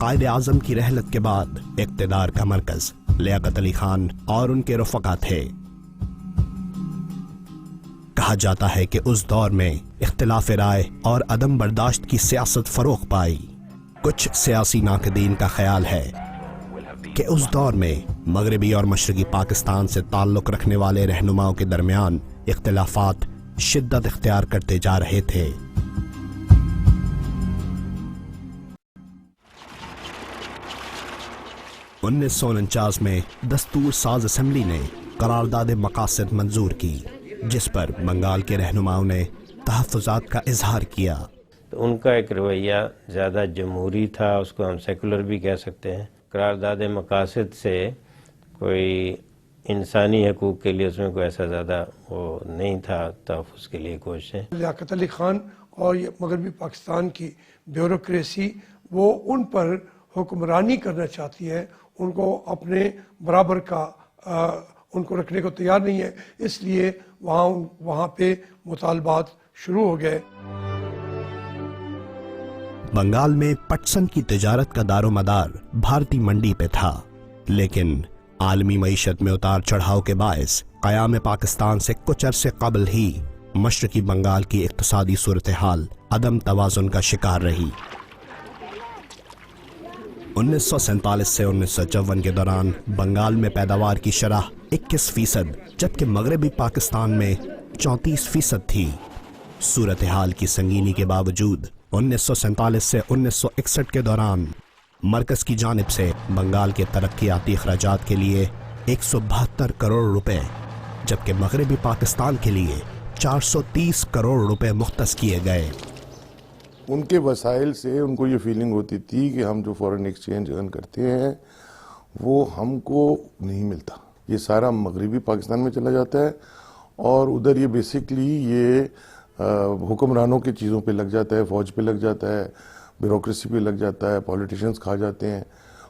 قائد اعظم کی رحلت کے بعد اقتدار کا مرکز لیاقت علی خان اور ان کے رفقا تھے۔ کہا جاتا ہے کہ اس دور میں اختلاف رائے اور عدم برداشت کی سیاست فروغ پائی۔ کچھ سیاسی ناقدین کا خیال ہے کہ اس دور میں مغربی اور مشرقی پاکستان سے تعلق رکھنے والے رہنماؤں کے درمیان اختلافات شدت اختیار کرتے جا رہے تھے۔ انیس سو 49 میں دستور ساز اسمبلی نے قرارداد مقاصد منظور کی، جس پر بنگال کے رہنماؤں نے تحفظات کا اظہار کیا۔ تو ان کا ایک رویہ زیادہ جمہوری تھا، اس کو ہم سیکولر بھی کہہ سکتے ہیں۔ قرارداد مقاصد سے کوئی انسانی حقوق کے لیے اس میں کوئی ایسا زیادہ وہ نہیں تھا، تحفظ کے لیے کوششیں۔ لیاقت علی خان اور مغربی پاکستان کی بیوروکریسی وہ ان پر حکمرانی کرنا چاہتی ہے، ان کو اپنے برابر کا ان کو رکھنے کو تیار نہیں ہے، اس لیے وہاں پہ مطالبات شروع ہو گئے۔ بنگال میں پٹسن کی تجارت کا دار و مدار بھارتی منڈی پہ تھا، لیکن عالمی معیشت میں اتار چڑھاؤ کے باعث قیام پاکستان سے کچھ عرصے قبل ہی مشرقی بنگال کی اقتصادی صورتحال عدم توازن کا شکار رہی۔ 1947 سے 1954 کے دوران بنگال میں پیداوار کی شرح 21%، جبکہ مغربی پاکستان میں 34% تھی۔ صورتحال کی سنگینی کے باوجود 1947 سے 1961 کے دوران مرکز کی جانب سے بنگال کے ترقیاتی اخراجات کے لیے 172 کروڑ روپے، جبکہ مغربی پاکستان کے لیے 430 کروڑ روپے مختص کیے گئے۔ ان کے وسائل سے ان کو یہ فیلنگ ہوتی تھی کہ ہم جو فورن ایکسچینج ارن کرتے ہیں وہ ہم کو نہیں ملتا، یہ سارا مغربی پاکستان میں چلا جاتا ہے، اور ادھر یہ بیسکلی یہ حکمرانوں کی چیزوں پہ لگ جاتا ہے، فوج پہ لگ جاتا ہے، بیوروکریسی پہ لگ جاتا ہے، پولیٹیشنز کھا جاتے ہیں،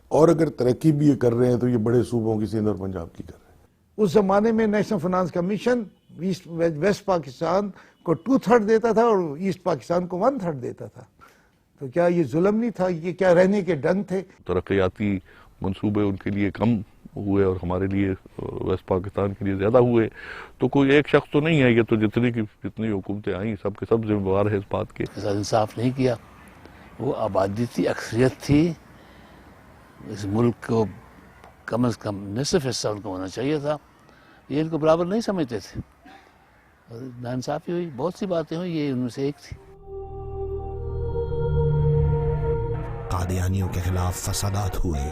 اور اگر ترقی بھی یہ کر رہے ہیں تو یہ بڑے صوبوں کی سندھ اور پنجاب کی کر رہے ہیں۔ اس زمانے میں National Finance Commission West Pakistan کو 2/3 دیتا تھا اور ایسٹ پاکستان کو 1/3 دیتا تھا، تو کیا یہ ظلم نہیں تھا؟ یہ کیا رہنے کے ڈنگ تھے؟ ترقیاتی منصوبے ان کے لیے کم ہوئے اور ہمارے لیے ویسٹ پاکستان کے لیے زیادہ ہوئے، تو کوئی ایک شخص تو نہیں ہے، یہ تو جتنی حکومتیں آئیں سب کے سب ذمہ دار ہے اس بات کے۔ انصاف نہیں کیا، وہ آبادی تھی، اکثریت تھی، اس ملک کو کم از کم نصف حصہ ان کو ہونا چاہیے تھا، یہ ان کو برابر نہیں سمجھتے تھے، ناانصافی ہوئی، بہت سی باتیں ہوئی، یہ ان میں سے ایک تھی۔ قادیانیوں کے خلاف فسادات ہوئے،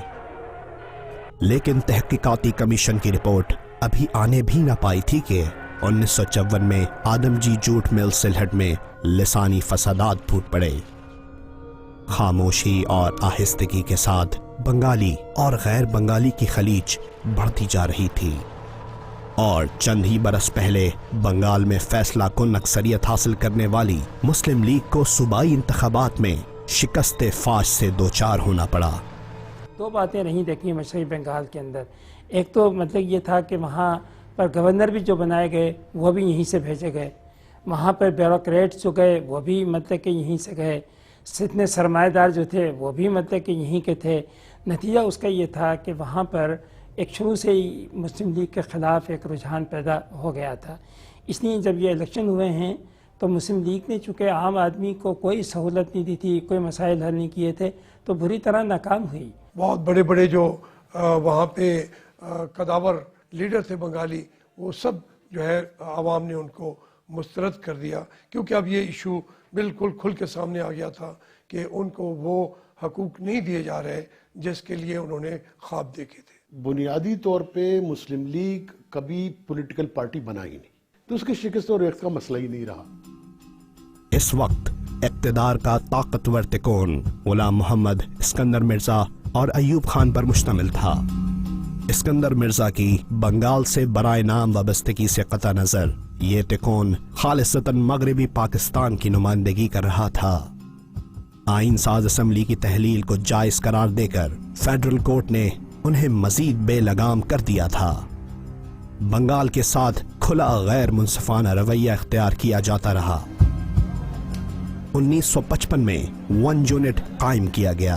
لیکن تحقیقاتی کمیشن کی رپورٹ ابھی آنے بھی نہ پائی تھی کہ 1954 میں آدم جی جوٹ مل سلہٹ میں لسانی فسادات پھوٹ پڑے۔ خاموشی اور آہستگی کے ساتھ بنگالی اور غیر بنگالی کی خلیج بڑھتی جا رہی تھی، اور چند ہی برس پہلے بنگال میں فیصلہ کن اکثریت حاصل کرنے والی مسلم لیگ کو صوبائی انتخابات میں شکست فاش سے دوچار ہونا پڑا۔ دو باتیں نہیں دیکھی مشرقی بنگال کے اندر، ایک تو مطلب یہ تھا کہ وہاں پر گورنر بھی جو بنائے گئے وہ بھی یہیں سے بھیجے گئے، وہاں پر بیوروکریٹس جو گئے وہ بھی مطلب کہ یہیں سے گئے، اتنے سرمایہ دار جو تھے وہ بھی مطلب کہ یہیں کے تھے۔ نتیجہ اس کا یہ تھا کہ وہاں پر ایک شروع سے ہی مسلم لیگ کے خلاف ایک رجحان پیدا ہو گیا تھا، اس لیے جب یہ الیکشن ہوئے ہیں تو مسلم لیگ نے چونکہ عام آدمی کو کوئی سہولت نہیں دی تھی، کوئی مسائل حل نہیں کیے تھے، تو بری طرح ناکام ہوئی۔ بہت بڑے بڑے جو وہاں پہ قداور لیڈر تھے بنگالی، وہ سب جو ہے عوام نے ان کو مسترد کر دیا، کیونکہ اب یہ ایشو بالکل کھل کے سامنے آ گیا تھا کہ ان کو وہ حقوق نہیں دیے جا رہے جس کے لیے انہوں نے خواب دیکھے تھے۔ بنیادی طور پہ مسلم لیگ کبھی پولیٹیکل پارٹی بنا ہی نہیں، تو اس کی شکست اور ریختہ کا مسئلہ ہی نہیں رہا۔ اس وقت اقتدار کا طاقتور تکون غلام محمد، اسکندر مرزا اور ایوب خان پر مشتمل تھا۔ اسکندر مرزا کی بنگال سے برائے نام وابستگی سے قطع نظر یہ تکون خالصتاً مغربی پاکستان کی نمائندگی کر رہا تھا۔ آئین ساز اسمبلی کی تحلیل کو جائز قرار دے کر فیڈرل کورٹ نے انہیں مزید بے لگام کر دیا تھا۔ بنگال کے ساتھ کھلا غیر منصفانہ رویہ اختیار کیا جاتا رہا۔ 1955 میں 1 یونٹ قائم کیا گیا،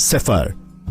0,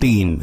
3,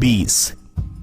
20,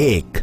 1,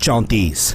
34,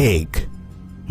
1,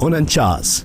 49,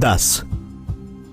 10,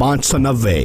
590,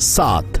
7,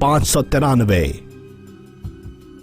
593,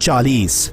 40,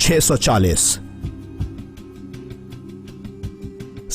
640,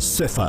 0,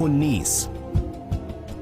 19,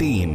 3,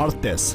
38,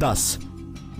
10,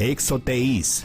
123,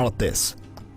38,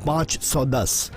510,